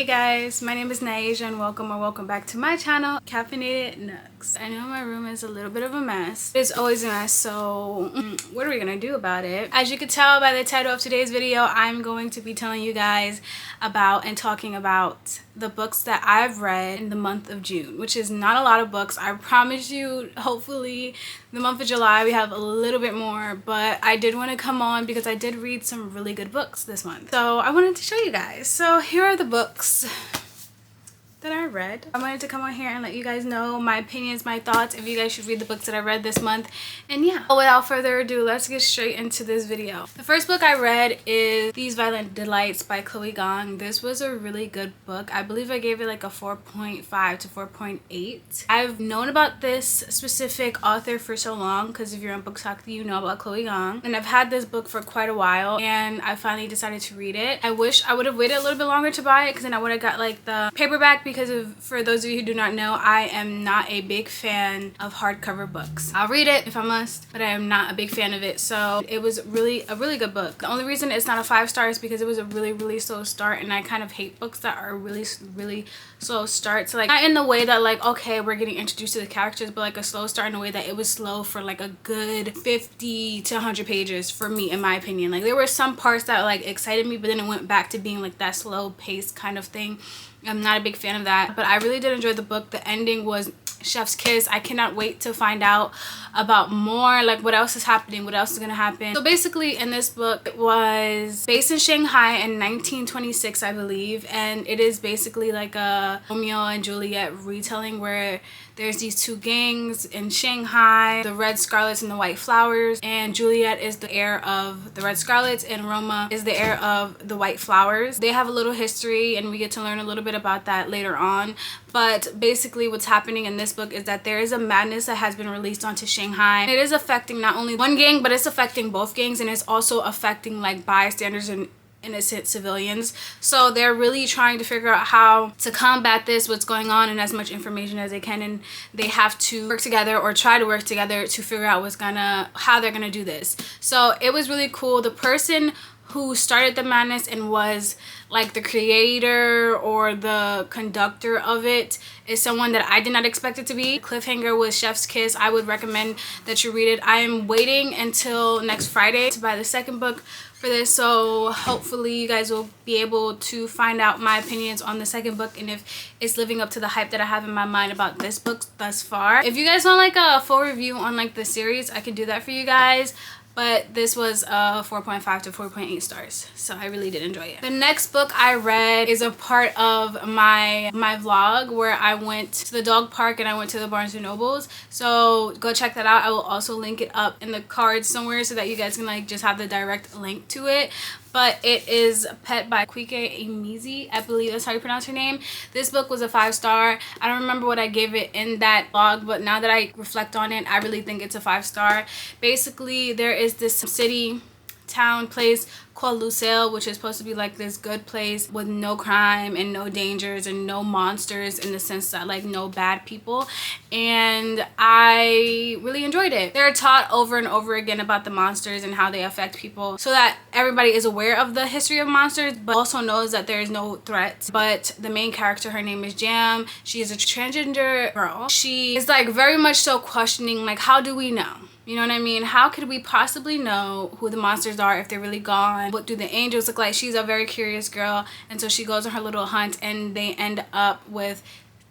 Hey guys, my name is Naija and welcome back to my channel, Caffeinated Nooks. I know my room is a little bit of a mess. It's always a mess, so what are we gonna do about it? As you can tell by the title of today's video, I'm going to be telling you guys about and talking about the books that I've read in the month of June, which is not a lot of books. I promise you, hopefully the month of July we have a little bit more, but I did want to come on because I did read some really good books this month. So I wanted to show you guys. So here are the books that I read. I wanted to come on here and let you guys know my opinions, my thoughts, if you guys should read the books that I read this month. And yeah, without further ado, let's get straight into this video. The first book I read is These Violent Delights by Gong. This was a really good book. I believe I gave it like a 4.5 to 4.8. I've known about this specific author for so long because if you're on booktok, you know about Gong. And I've had this book for quite a while and I finally decided to read it. I wish I would have waited a little bit longer to buy it because then I would have got like the paperback, because for those of you who do not know, I am not a big fan of hardcover books. I'll read it if I must, but I am not a big fan of it. So it was a really good book. The only reason it's not a 5 stars is because it was a really slow start, and I kind of hate books that are really slow starts. Like, not in the way that like, okay, we're getting introduced to the characters, but like a slow start in a way that it was slow for like a good 50 to 100 pages for me, in my opinion. Like, there were some parts that like excited me, but then it went back to being like that slow paced kind of thing. I'm not a big fan of that, but I really did enjoy the book. The ending was chef's kiss. I cannot wait to find out about more, like what else is happening, what else is gonna happen. So basically in this book, it was based in Shanghai in 1926, I believe, and it is basically like a Romeo and Juliet retelling where there's these two gangs in Shanghai, the Red Scarlets and the White Flowers, and Juliet is the heir of the Red Scarlets and Roma is the heir of the White Flowers. They have a little history and we get to learn a little bit about that later on. But basically what's happening in this book is that there is a madness that has been released onto Shanghai. It is affecting not only one gang, but it's affecting both gangs, and it's also affecting like bystanders and innocent civilians. So they're really trying to figure out how to combat this, what's going on, and as much information as they can, and they have to work together or try to work together to figure out how they're gonna do this. So it was really cool. The person who started the madness and was like the creator or the conductor of it is someone that I did not expect it to be. Cliffhanger was chef's kiss. I would recommend that you read it. I am waiting until next Friday to buy the second book for this, so hopefully you guys will be able to find out my opinions on the second book and if it's living up to the hype that I have in my mind about this book thus far. If you guys want like a full review on like the series, I can do that for you guys. But this was 4.5 to 4.8 stars, so I really did enjoy it. The next book I read is a part of my vlog where I went to the dog park and I went to the Barnes & Nobles. So go check that out. I will also link it up in the cards somewhere so that you guys can like just have the direct link to it. But it is By Akwaeke Emezi, I believe that's how you pronounce her name. This book was a 5-star. I don't remember what I gave it in that vlog, but now that I reflect on it, I really think it's a 5-star. Basically, there is this town place called Lucille, which is supposed to be like this good place with no crime and no dangers and no monsters, in the sense that like no bad people, and I really enjoyed it. They're taught over and over again about the monsters and how they affect people, so that everybody is aware of the history of monsters but also knows that there is no threat. But the main character, her name is Jam. She is a transgender girl. She is like very much so questioning like, how do we know? You know what I mean? How could we possibly know who the monsters are if they're really gone? What do the angels look like? She's a very curious girl, and so she goes on her little hunt, and they end up with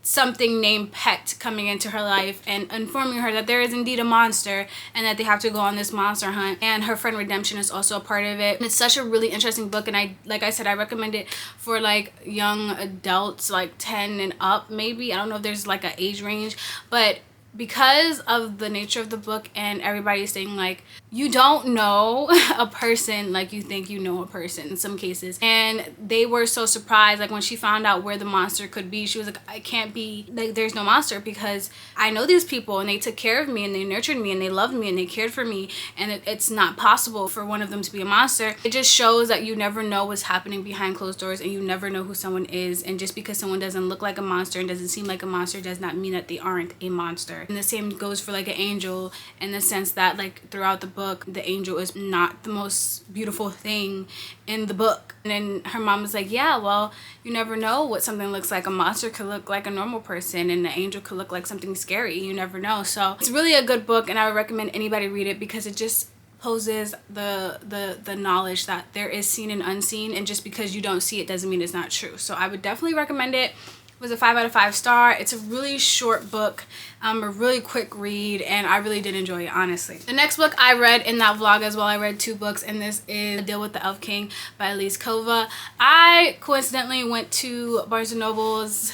something named Pet coming into her life and informing her that there is indeed a monster and that they have to go on this monster hunt. And her friend Redemption is also a part of it. And it's such a really interesting book, and like I said, I recommend it for like young adults, like 10 and up maybe. I don't know if there's like an age range, but because of the nature of the book and everybody saying like you don't know a person like you think you know a person in some cases, and they were so surprised like when she found out where the monster could be. She was like, I can't be like, there's no monster because I know these people and they took care of me and they nurtured me and they loved me and they cared for me, and it's not possible for one of them to be a monster. It just shows that you never know what's happening behind closed doors, and you never know who someone is, and just because someone doesn't look like a monster and doesn't seem like a monster does not mean that they aren't a monster. And the same goes for like an angel, in the sense that like throughout the book book, the angel is not the most beautiful thing in the book. And then her mom was like, yeah, well, you never know what something looks like. A monster could look like a normal person, and the angel could look like something scary. You never know. So it's really a good book, and I would recommend anybody read it because it just poses the knowledge that there is seen and unseen, and just because you don't see it doesn't mean it's not true. So I would definitely recommend it. It was a 5 out of 5 star. It's a really short book, a really quick read, and I really did enjoy it, honestly. The next book I read in that vlog as well, I read 2 books, and this is Deal with the Elf King by Elise Kova. I coincidentally went to Barnes & Noble's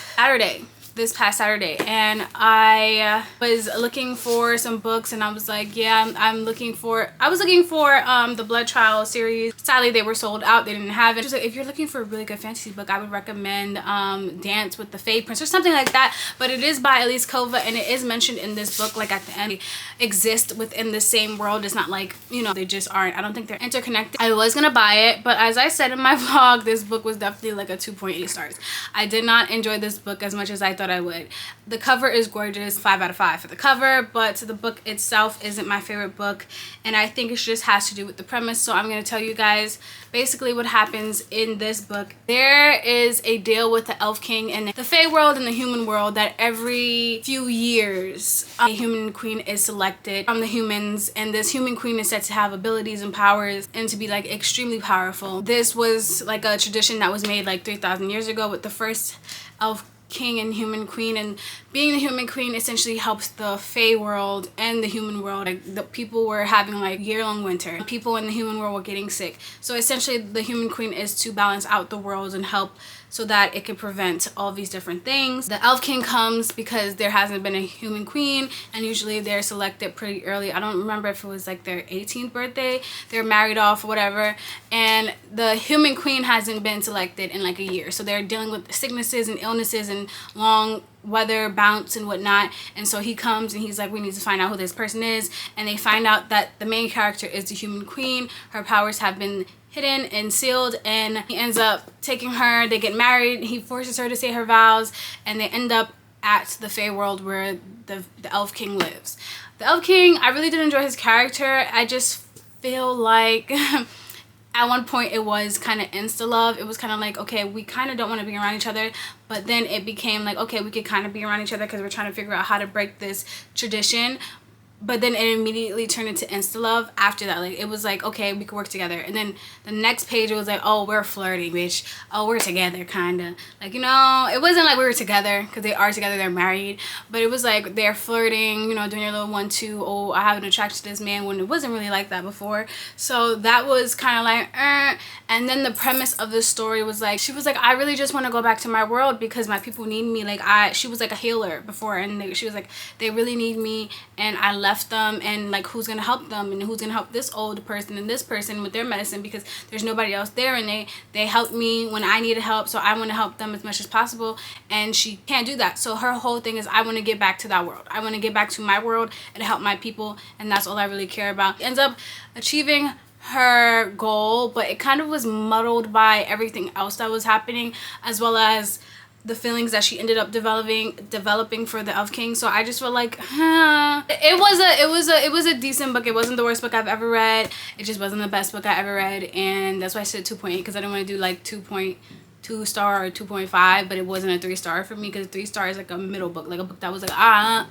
this past Saturday, and I was looking for some books, and I was like, yeah, I was looking for the Blood Trial series. Sadly, they were sold out. They didn't have it. She was like, if you're looking for a really good fantasy book, I would recommend Dance with the Fade Prince or something like that. But it is by Elise Kova, and it is mentioned in this book, like at the end, they exist within the same world. It's not like, you know, they just aren't. I don't think they're interconnected. I was gonna buy it, but as I said in my vlog, this book was definitely like a 2.8 stars. I did not enjoy this book as much as I thought I would. The cover is gorgeous, 5 out of 5 for the cover, but the book itself isn't my favorite book, and I think it just has to do with the premise. So I'm going to tell you guys basically what happens in this book. There is a deal with the Elf King and the Fae world and the human world that every few years a human queen is selected from the humans, and this human queen is said to have abilities and powers and to be like extremely powerful. This was like a tradition that was made like 3,000 years ago with the first elf king and human queen, and being the human queen essentially helps the Fae world and the human world. Like, the people were having like year-long winter. People in the human world were getting sick. So essentially the human queen is to balance out the worlds and help so that it can prevent all these different things. The Elf King comes because there hasn't been a human queen, and usually they're selected pretty early. I don't remember if it was like their 18th birthday, they're married off or whatever, and the human queen hasn't been selected in like a year. So they're dealing with sicknesses and illnesses and long weather bounce and whatnot, and so he comes and he's like, we need to find out who this person is. And they find out that the main character is the human queen. Her powers have been hidden and sealed, and he ends up taking her. They get married. He forces her to say her vows, and they end up at the Fae world where the Elf King lives. The Elf King, I really did enjoy his character. I just feel like at one point it was kind of insta love. It was kind of like, okay, we kind of don't want to be around each other, but then it became like, okay, we could kind of be around each other because we're trying to figure out how to break this tradition. But then it immediately turned into insta love after that. Like, it was like, okay, we could work together. And then the next page, it was like, oh, we're flirting, bitch. Oh, we're together, kind of. Like, you know, it wasn't like we were together, because they are together, they're married. But it was like they're flirting, you know, doing your little 1-2. Oh, I have an attraction to this man, when it wasn't really like that before. So that was kind of like, And then the premise of the story was like, she was like, I really just want to go back to my world because my people need me. Like, she was like a healer before, and she was like, they really need me, and I left them, and like, who's gonna help them, and who's gonna help this old person and this person with their medicine, because there's nobody else there, and they helped me when I needed help, so I want to help them as much as possible. And she can't do that. So her whole thing is, I want to get back to that world. I want to get back to my world and help my people, and that's all I really care about. Ends up achieving her goal, but it kind of was muddled by everything else that was happening, as well as the feelings that she ended up developing for the Elf King. So I just felt like, it was a decent book. It wasn't the worst book I've ever read. It just wasn't the best book I ever read, and that's why I said 2.8, because I didn't want to do like 2.2 star or 2.5, but it wasn't a 3-star for me, because 3-star is like a middle book, like a book that was like, I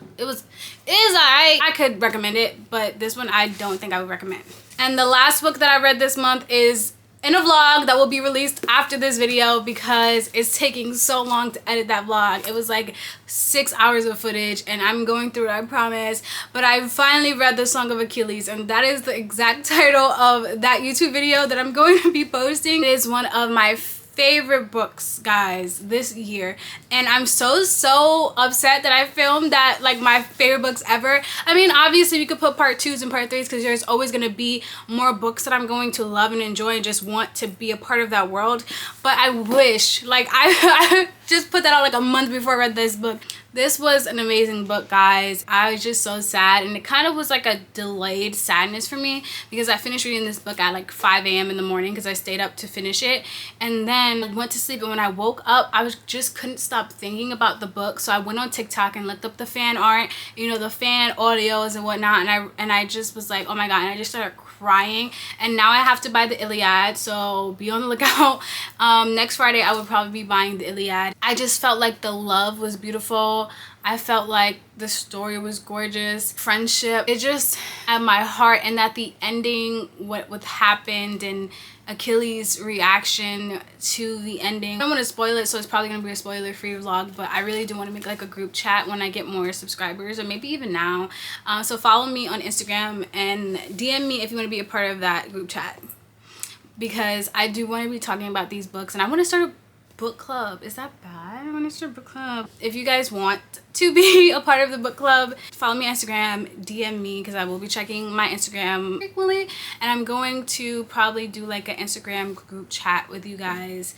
could recommend it, but this one I don't think I would recommend. And the last book that I read this month is in a vlog that will be released after this video, because it's taking so long to edit that vlog. It was like 6 hours of footage, and I'm going through it, I promise. But I finally read The Song of Achilles, and that is the exact title of that YouTube video that I'm going to be posting. It is one of my favorite books, guys, this year, and I'm so upset that I filmed that, like, my favorite books ever. I mean, obviously we could put part 2s and part 3s, because there's always going to be more books that I'm going to love and enjoy and just want to be a part of that world. But I wish, like, just put that out like a month before I read this book. This was an amazing book, guys. I was just so sad, and it kind of was like a delayed sadness for me because I finished reading this book at like 5 a.m. in the morning because I stayed up to finish it, and then went to sleep. And when I woke up, I just couldn't stop thinking about the book. So I went on TikTok and looked up the fan art, you know, the fan audios and whatnot, and I just was like, oh my god, and I just started crying. And now I have to buy the Iliad, so be on the lookout. Next Friday I would probably be buying the Iliad. I just felt like the love was beautiful. I felt like the story was gorgeous. Friendship, it just at my heart. And that the ending, what happened, and Achilles' reaction to the ending. I don't want to spoil it, so it's probably going to be a spoiler-free vlog, but I really do want to make like a group chat when I get more subscribers, or maybe even now. So follow me on Instagram and DM me if you want to be a part of that group chat, because I do want to be talking about these books, and I want to start a book club. Is that bad? I want to start a book club. If you guys want to be a part of the book club, follow me on Instagram, DM me, because I will be checking my Instagram frequently, and I'm going to probably do like an Instagram group chat with you guys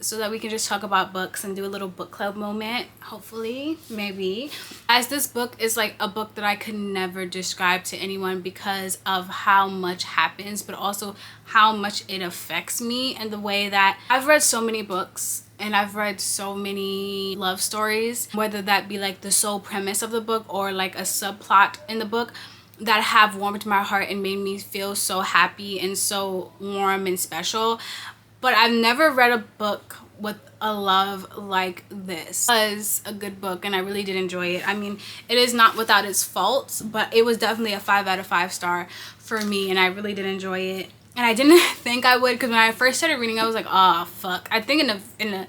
so that we can just talk about books and do a little book club moment, hopefully, maybe. As this book is like a book that I could never describe to anyone because of how much happens, but also how much it affects me, and the way that I've read so many books and I've read so many love stories, whether that be like the sole premise of the book or like a subplot in the book, that have warmed my heart and made me feel so happy and so warm and special. But I've never read a book with a love like this. It was a good book, and I really did enjoy it. I mean, it is not without its faults, but it was definitely a 5 out of 5 star for me, and I really did enjoy it. And I didn't think I would, because when I first started reading, I was like, oh fuck. I think in the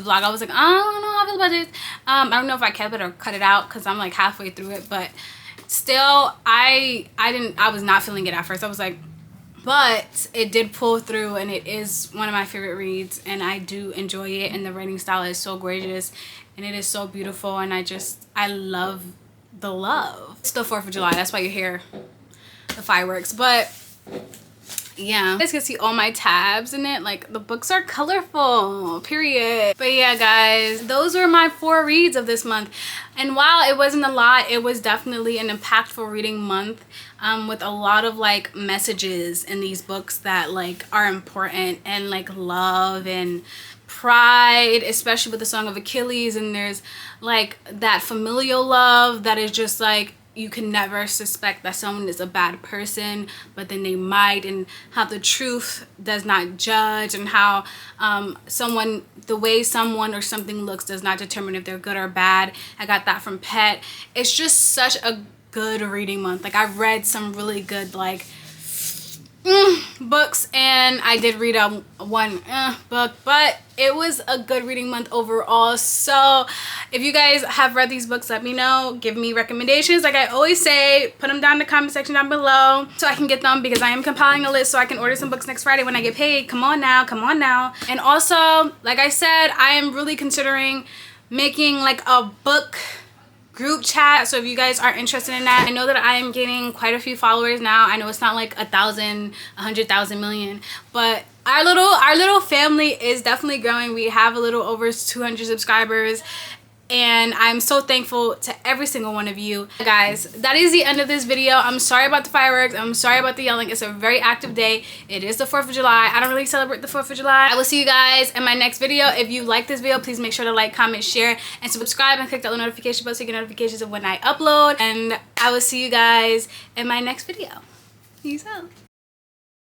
vlog I was like, I don't know how I feel about this. I don't know if I kept it or cut it out, because I'm like halfway through it, but still I was not feeling it at first. I was like, but it did pull through, and it is one of my favorite reads, and I do enjoy it, and the writing style is so gorgeous, and it is so beautiful, and I love the love. It's the 4th of July, that's why you hear the fireworks. But yeah, you guys can see all my tabs in it. Like, the books are colorful, period. But yeah, guys, those were my 4 reads of this month. And while it wasn't a lot, it was definitely an impactful reading month, with a lot of like messages in these books that like are important, and like love and pride, especially with the Song of Achilles. And there's like that familial love that is just like, you can never suspect that someone is a bad person, but then they might, and how the truth does not judge, and how the way someone or something looks does not determine if they're good or bad. I got that from Pet. It's just such a good reading month. Like, I've read some really good like books, and I did read one book, but it was a good reading month overall. So if you guys have read these books, let me know, give me recommendations. Like I always say, put them down in the comment section down below so I can get them, because I am compiling a list so I can order some books next Friday when I get paid. Come on now, come on now. And also, like I said, I am really considering making like a book group chat, so if you guys are interested in that. I know that I am getting quite a few followers now. I know it's not like 1,000, 100,000 million, but our little family is definitely growing. We have a little over 200 subscribers, and I'm so thankful to every single one of you. Guys, that is the end of this video. I'm sorry about the fireworks. I'm sorry about the yelling. It's a very active day. It is the 4th of July. I don't really celebrate the 4th of July. I will see you guys in my next video. If you like this video, please make sure to like, comment, share, and subscribe, and click that little notification bell so you get notifications of when I upload. And I will see you guys in my next video. Peace out.